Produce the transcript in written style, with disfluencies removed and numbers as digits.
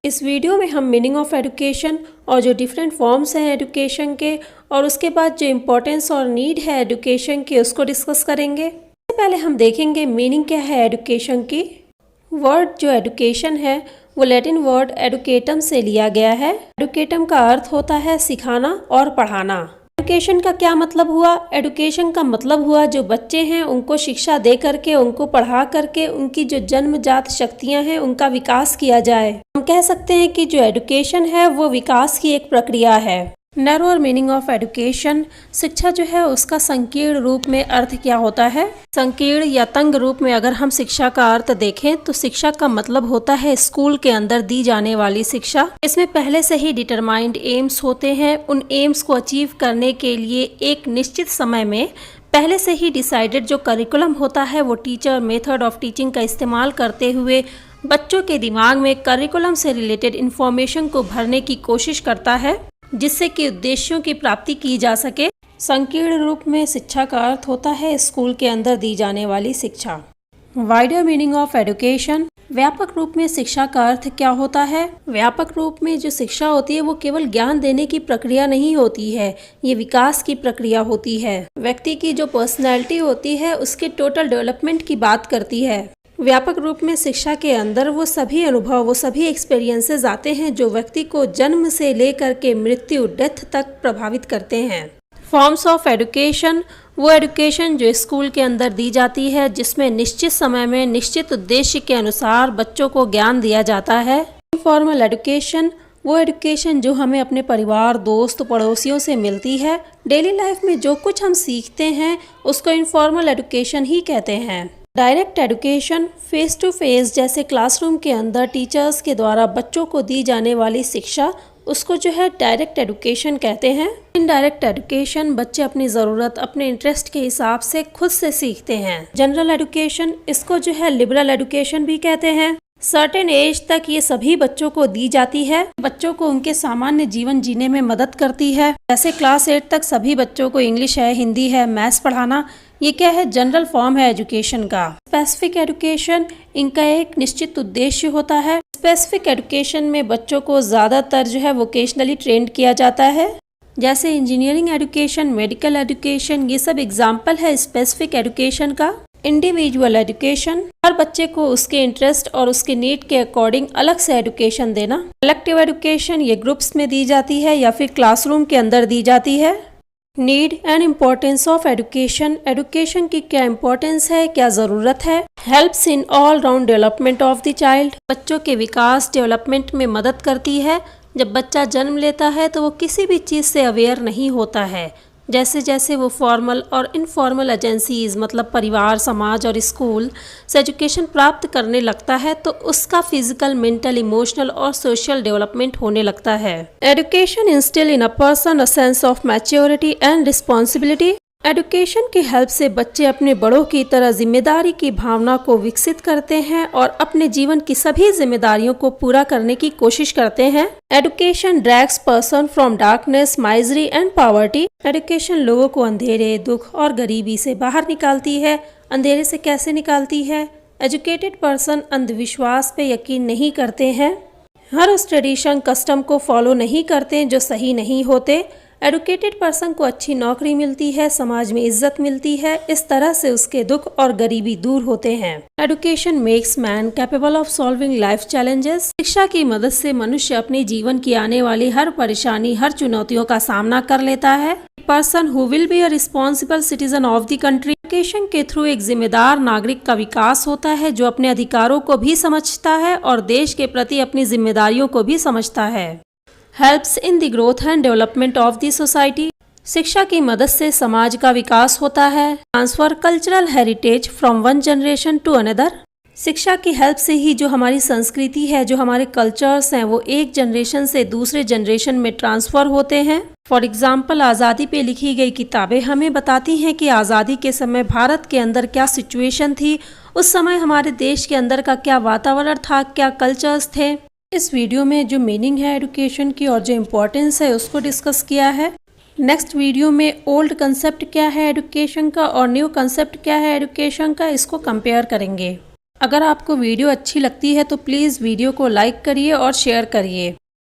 इस वीडियो में हम मीनिंग ऑफ एजुकेशन और जो डिफरेंट फॉर्म्स हैं एजुकेशन के और उसके बाद जो इम्पोर्टेंस और नीड है एजुकेशन की उसको डिस्कस करेंगे। सबसे पहले हम देखेंगे मीनिंग क्या है एजुकेशन की। वर्ड जो एजुकेशन है वो लैटिन वर्ड एडुकेटम से लिया गया है। एडुकेटम का अर्थ होता है सिखाना और पढ़ाना। एजुकेशन का क्या मतलब हुआ? एजुकेशन का मतलब हुआ जो बच्चे हैं उनको शिक्षा दे करके, उनको पढ़ा करके उनकी जो जन्मजात शक्तियां हैं उनका विकास किया जाए। हम कह सकते हैं कि जो एजुकेशन है वो विकास की एक प्रक्रिया है। नैरोअर मीनिंग ऑफ एजुकेशन, शिक्षा जो है उसका संकीर्ण रूप में अर्थ क्या होता है? संकीर्ण या तंग रूप में अगर हम शिक्षा का अर्थ देखें तो शिक्षा का मतलब होता है स्कूल के अंदर दी जाने वाली शिक्षा। इसमें पहले से ही डिटरमाइंड एम्स होते हैं। उन एम्स को अचीव करने के लिए एक निश्चित समय में पहले से ही डिसाइडेड जो करिकुलम होता है वो टीचर मेथड ऑफ टीचिंग का इस्तेमाल करते हुए बच्चों के दिमाग में करिकुलम से रिलेटेड इंफॉर्मेशन को भरने की कोशिश करता है जिससे कि उद्देश्यों की प्राप्ति की जा सके। संकीर्ण रूप में शिक्षा का अर्थ होता है स्कूल के अंदर दी जाने वाली शिक्षा। वाइडर मीनिंग ऑफ एजुकेशन, व्यापक रूप में शिक्षा का अर्थ क्या होता है? व्यापक रूप में जो शिक्षा होती है वो केवल ज्ञान देने की प्रक्रिया नहीं होती है, ये विकास की प्रक्रिया होती है। व्यक्ति की जो पर्सनैलिटी होती है उसके टोटल डेवलपमेंट की बात करती है। व्यापक रूप में शिक्षा के अंदर वो सभी अनुभव, वो सभी एक्सपीरियंसेस आते हैं जो व्यक्ति को जन्म से लेकर के मृत्यु डेथ तक प्रभावित करते हैं। फॉर्म्स ऑफ एजुकेशन, वो एजुकेशन जो स्कूल के अंदर दी जाती है जिसमें निश्चित समय में निश्चित उद्देश्य के अनुसार बच्चों को ज्ञान दिया जाता है। इनफॉर्मल एजुकेशन, वो एजुकेशन जो हमें अपने परिवार, दोस्त, पड़ोसियों से मिलती है। डेली लाइफ में जो कुछ हम सीखते हैं उसको इनफॉर्मल एजुकेशन ही कहते हैं। Direct education, face to face जैसे क्लासरूम के अंदर टीचर्स के द्वारा बच्चों को दी जाने वाली शिक्षा, उसको जो है डायरेक्ट एजुकेशन कहते हैं। इनडायरेक्ट एजुकेशन, बच्चे अपनी ज़रूरत, अपने इंटरेस्ट के हिसाब से खुद से सीखते हैं। जनरल एजुकेशन, इसको जो है लिबरल एजुकेशन भी कहते हैं। सर्टेन एज तक ये सभी बच्चों को दी जाती है, बच्चों को उनके सामान्य जीवन जीने में मदद करती है। जैसे क्लास 8 तक सभी बच्चों को इंग्लिश है, हिंदी है, मैथ्स पढ़ाना, ये क्या है? जनरल फॉर्म है एजुकेशन का। स्पेसिफिक एजुकेशन, इनका एक निश्चित उद्देश्य होता है। स्पेसिफिक एजुकेशन में बच्चों को ज़्यादातर जो है वोकेशनली ट्रेंड किया जाता है। जैसे इंजीनियरिंग एजुकेशन, मेडिकल एजुकेशन, ये सब एग्जाम्पल है स्पेसिफिक एजुकेशन का। इंडिविजुअल एजुकेशन, हर बच्चे को उसके इंटरेस्ट और उसके नीड के अकॉर्डिंग अलग से एजुकेशन देना। कलेक्टिव एजुकेशन, ये ग्रुप्स में दी जाती है या फिर क्लासरूम के अंदर दी जाती है। Need and importance of education, education की क्या इम्पोर्टेंस है, क्या ज़रूरत है? Helps in all round development of the child, बच्चों के विकास डेवलपमेंट में मदद करती है। जब बच्चा जन्म लेता है तो वो किसी भी चीज़ से अवेयर नहीं होता है। जैसे जैसे वो फॉर्मल और इनफॉर्मल एजेंसीज मतलब परिवार, समाज और स्कूल से एजुकेशन प्राप्त करने लगता है तो उसका फिजिकल, मेंटल, इमोशनल और सोशल डेवलपमेंट होने लगता है। Education instil in a person a sense of maturity and responsibility, education की हेल्प से बच्चे अपने बड़ों की तरह जिम्मेदारी की भावना को विकसित करते हैं और अपने जीवन की सभी जिम्मेदारियों को पूरा करने की कोशिश करते हैं। Education drags person from darkness, misery and poverty, education लोगों को अंधेरे, दुख और गरीबी से बाहर निकालती है। अंधेरे से कैसे निकालती है? एजुकेटेड पर्सन अंधविश्वास पे यकीन नहीं करते हैं, हर उस ट्रेडिशन, कस्टम को फॉलो नहीं करते जो सही नहीं होते। एडुकेटेड पर्सन को अच्छी नौकरी मिलती है, समाज में इज्जत मिलती है, इस तरह से उसके दुख और गरीबी दूर होते हैं। Education makes man capable of solving life challenges, शिक्षा की मदद से मनुष्य अपने जीवन की आने वाली हर परेशानी, हर चुनौतियों का सामना कर लेता है। Person who will be a responsible citizen of the country, education के थ्रू एक जिम्मेदार नागरिक का विकास होता है जो अपने अधिकारों को भी समझता है और देश के प्रति अपनी जिम्मेदारियों को भी समझता है। Helps in the growth and development of the society, शिक्षा की मदद से समाज का विकास होता है। Transfer cultural heritage from one generation to another, शिक्षा की हेल्प से ही जो हमारी संस्कृति है, जो हमारे कल्चर्स हैं, वो एक जनरेशन से दूसरे जनरेशन में ट्रांसफ़र होते हैं। फॉर एग्जाम्पल, आज़ादी पे लिखी गई किताबें हमें बताती हैं कि आज़ादी के समय भारत के अंदर क्या सिचुएशन थी, उस समय हमारे देश के अंदर का क्या वातावरण था, क्या कल्चर्स थे। इस वीडियो में जो मीनिंग है एजुकेशन की और जो इम्पोर्टेंस है उसको डिस्कस किया है। नेक्स्ट वीडियो में ओल्ड कंसेप्ट क्या है एजुकेशन का और न्यू कंसेप्ट क्या है एजुकेशन का, इसको कंपेयर करेंगे। अगर आपको वीडियो अच्छी लगती है तो प्लीज़ वीडियो को लाइक करिए और शेयर करिए।